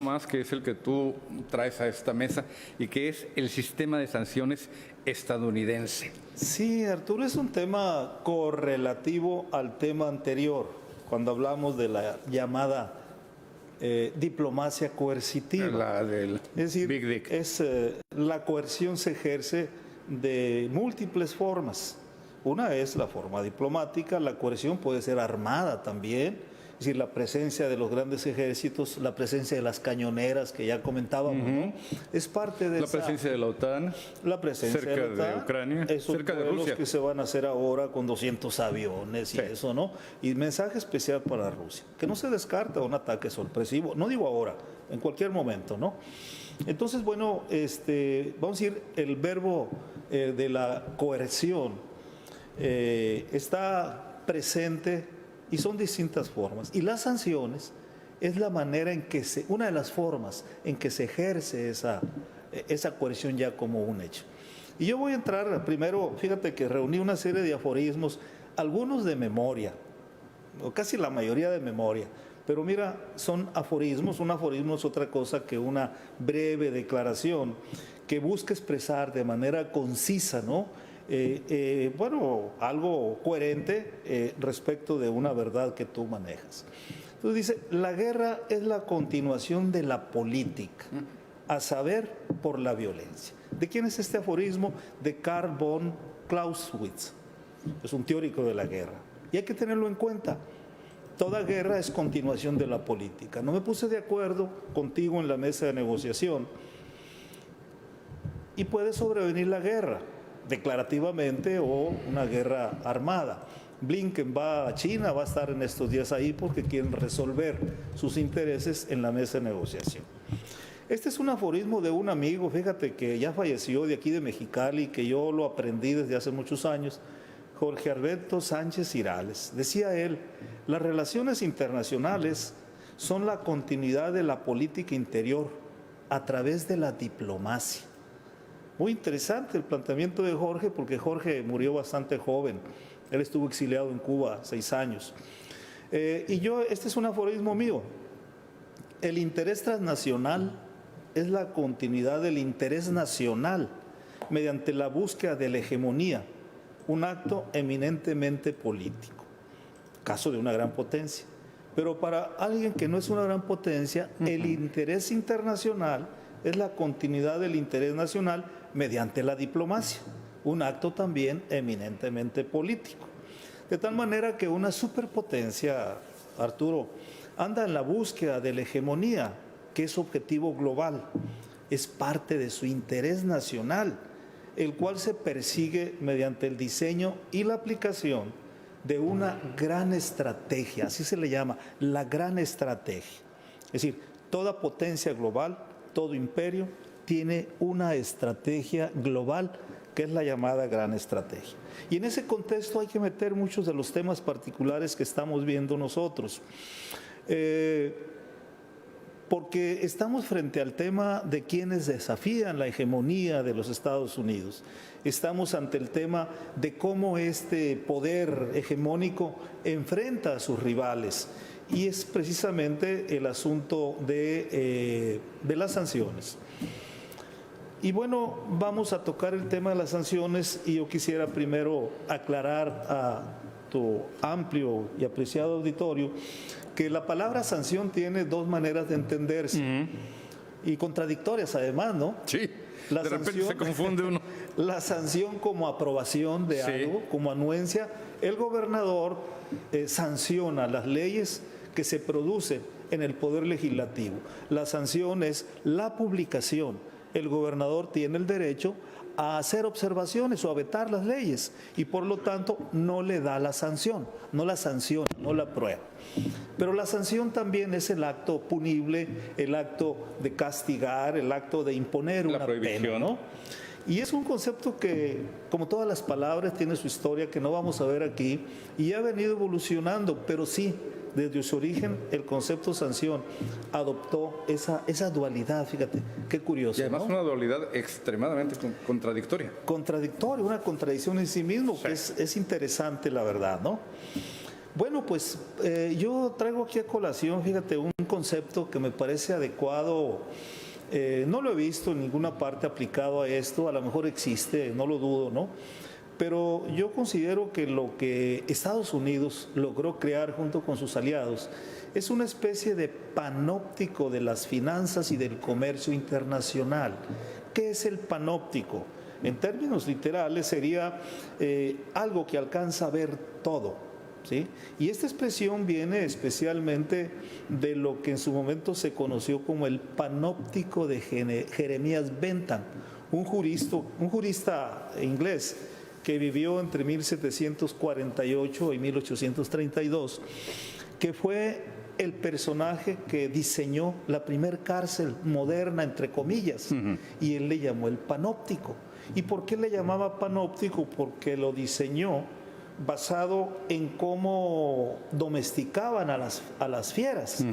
más que es el que tú traes a esta mesa y que es el sistema de sanciones estadounidense. Sí, Arturo, es un tema correlativo al tema anterior, cuando hablamos de la llamada diplomacia coercitiva. La del Es decir, Big Dick. La coerción se ejerce de múltiples formas. Una es la forma diplomática, la coerción puede ser armada también. Es decir, la presencia de los grandes ejércitos, la presencia de las cañoneras que ya comentábamos, ¿no? Es parte de la presencia de la OTAN, la presencia cerca de la OTAN, de Ucrania, esos cerca de vuelos Rusia. que se van a hacer ahora con 200 aviones y Sí. eso, ¿no? Y mensaje especial para Rusia, que no se descarta un ataque sorpresivo, no digo ahora, en cualquier momento, ¿no? Entonces, bueno, vamos a decir, el verbo de la coerción está presente y son distintas formas. Y las sanciones es la manera en que una de las formas en que se ejerce esa coerción ya como un hecho. Y yo voy a entrar primero, fíjate que reuní una serie de aforismos, algunos de memoria, o casi la mayoría de memoria, pero mira, son aforismos. Un aforismo es otra cosa que una breve declaración que busca expresar de manera concisa, ¿no? Bueno, algo coherente respecto de una verdad que tú manejas. Entonces dice, la guerra es la continuación de la política, a saber, por la violencia. ¿De quién es este aforismo? De Karl von Clausewitz. Es un teórico de la guerra. Y hay que tenerlo en cuenta. Toda guerra es continuación de la política. No me puse de acuerdo contigo en la mesa de negociación y puede sobrevenir la guerra, declarativamente, o una guerra armada. Blinken va a China, va a estar en estos días ahí porque quieren resolver sus intereses en la mesa de negociación. Este es un aforismo de un amigo, fíjate, que ya falleció, de aquí de Mexicali, que yo lo aprendí desde hace muchos años, Jorge Alberto Sánchez Irales. Decía él, las relaciones internacionales son la continuidad de la política interior a través de la diplomacia. Muy interesante el planteamiento de Jorge, porque Jorge murió bastante joven. Él estuvo exiliado en Cuba 6 años. Este es un aforismo mío. El interés transnacional es la continuidad del interés nacional mediante la búsqueda de la hegemonía, un acto eminentemente político, caso de una gran potencia. Pero para alguien que no es una gran potencia, el interés internacional es la continuidad del interés nacional mediante la diplomacia, un acto también eminentemente político. De tal manera que una superpotencia, Arturo, anda en la búsqueda de la hegemonía, que es objetivo global, es parte de su interés nacional, el cual se persigue mediante el diseño y la aplicación de una gran estrategia, así se le llama, la gran estrategia. Es decir, toda potencia global, todo imperio, tiene una estrategia global que es la llamada gran estrategia. Y en ese contexto hay que meter muchos de los temas particulares que estamos viendo nosotros. Porque estamos frente al tema de quienes desafían la hegemonía de los Estados Unidos. Estamos ante el tema de cómo este poder hegemónico enfrenta a sus rivales. Y es precisamente el asunto de las sanciones. Y bueno, vamos a tocar el tema de las sanciones y yo quisiera primero aclarar a tu amplio y apreciado auditorio que la palabra sanción tiene dos maneras de entenderse y contradictorias además, ¿no? Sí, de repente se confunde uno. La sanción como aprobación de algo, como anuencia. El gobernador sanciona las leyes que se producen en el Poder Legislativo. La sanción es la publicación. El gobernador tiene el derecho a hacer observaciones o a vetar las leyes y por lo tanto no le da la sanción, no la sanciona, no la aprueba. Pero la sanción también es el acto punible, el acto de castigar, el acto de imponer una pena, ¿no? Y es un concepto que, como todas las palabras, tiene su historia que no vamos a ver aquí y ha venido evolucionando, pero sí, desde su origen, el concepto sanción adoptó esa dualidad, fíjate, qué curioso. Y además, ¿no? Una dualidad extremadamente contradictoria. Contradictoria, una contradicción en sí mismo, sí. Que es interesante, la verdad, ¿no? Bueno, pues yo traigo aquí a colación, fíjate, un concepto que me parece adecuado. No lo he visto en ninguna parte aplicado a esto, a lo mejor existe, no lo dudo, ¿no? Pero yo considero que lo que Estados Unidos logró crear junto con sus aliados es una especie de panóptico de las finanzas y del comercio internacional. ¿Qué es el panóptico? En términos literales sería algo que alcanza a ver todo, ¿sí? Y esta expresión viene especialmente de lo que en su momento se conoció como el panóptico de Jeremías Bentham, un jurista inglés que vivió entre 1748 y 1832, que fue el personaje que diseñó la primer cárcel moderna, entre comillas, y él le llamó el panóptico. ¿Y por qué le llamaba panóptico? Porque lo diseñó basado en cómo domesticaban a las fieras.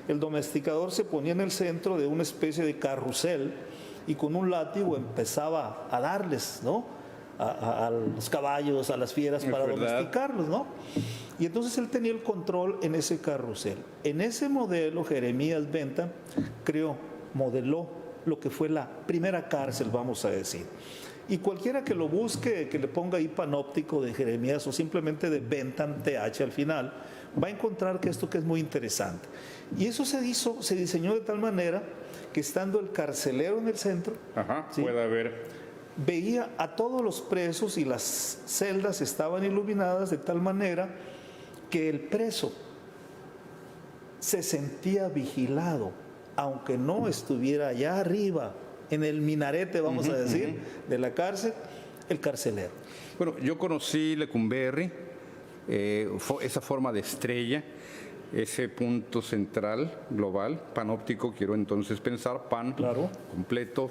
El domesticador se ponía en el centro de una especie de carrusel y con un látigo empezaba a darles, ¿no?, a los caballos, a las fieras para domesticarlos, ¿no? Y entonces él tenía el control en ese carrusel. En ese modelo, Jeremías Bentham modeló lo que fue la primera cárcel, vamos a decir. Y cualquiera que lo busque, que le ponga ahí panóptico de Jeremías o simplemente de Bentham, TH al final, va a encontrar que esto que es muy interesante. Y eso se diseñó de tal manera que estando el carcelero en el centro, ¿sí?, puede haber... veía a todos los presos y las celdas estaban iluminadas de tal manera que el preso se sentía vigilado, aunque no estuviera allá arriba, en el minarete, vamos a decir, de la cárcel, el carcelero. Bueno, yo conocí Lecumberri, esa forma de estrella, ese punto central, global, panóptico, quiero entonces pensar, claro, completo,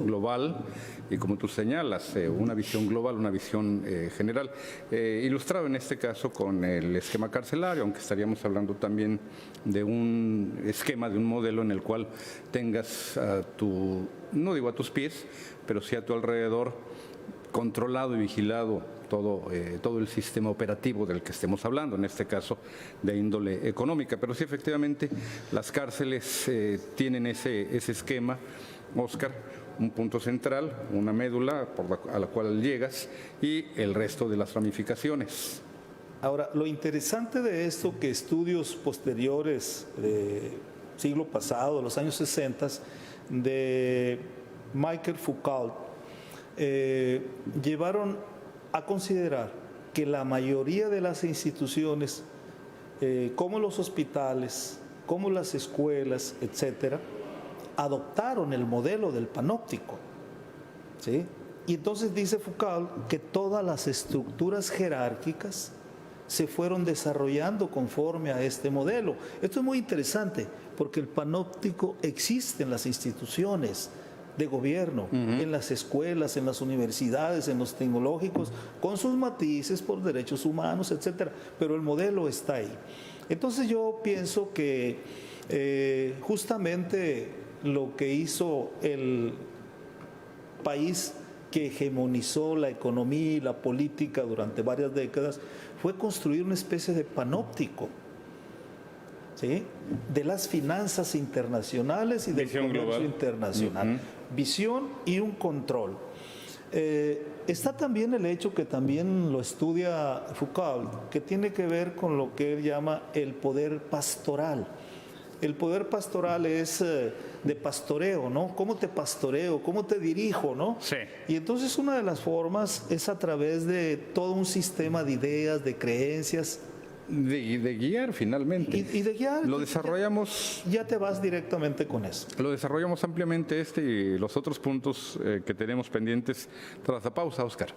global, y como tú señalas, una visión global, una visión general. Ilustrado en este caso con el esquema carcelario, aunque estaríamos hablando también de un esquema, de un modelo en el cual tengas no digo a tus pies, pero sí a tu alrededor, controlado y vigilado todo el sistema operativo del que estemos hablando, en este caso de índole económica. Pero sí, efectivamente, las cárceles tienen ese esquema, Óscar, un punto central, una médula a la cual llegas y el resto de las ramificaciones. Ahora, lo interesante de esto, que estudios posteriores, siglo pasado, los años 60, de Michael Foucault, llevaron a considerar que la mayoría de las instituciones, como los hospitales, como las escuelas, etcétera, adoptaron el modelo del panóptico, ¿sí? Y entonces dice Foucault que todas las estructuras jerárquicas se fueron desarrollando conforme a este modelo. Esto es muy interesante porque el panóptico existe en las instituciones de gobierno, en las escuelas, en las universidades, en los tecnológicos, con sus matices por derechos humanos, etcétera, pero el modelo está ahí. Entonces yo pienso que justamente lo que hizo el país que hegemonizó la economía y la política durante varias décadas fue construir una especie de panóptico, ¿sí?, de las finanzas internacionales y del comercio internacional. Visión y un control. Está también el hecho que también lo estudia Foucault, que tiene que ver con lo que él llama el poder pastoral. El poder pastoral es de pastoreo, ¿no? ¿Cómo te pastoreo? ¿Cómo te dirijo, no? Sí. Y entonces una de las formas es a través de todo un sistema de ideas, de creencias. De guiar finalmente. Y de guiar. Lo desarrollamos. Ya te vas directamente con eso. Lo desarrollamos ampliamente y los otros puntos que tenemos pendientes tras la pausa, Óscar.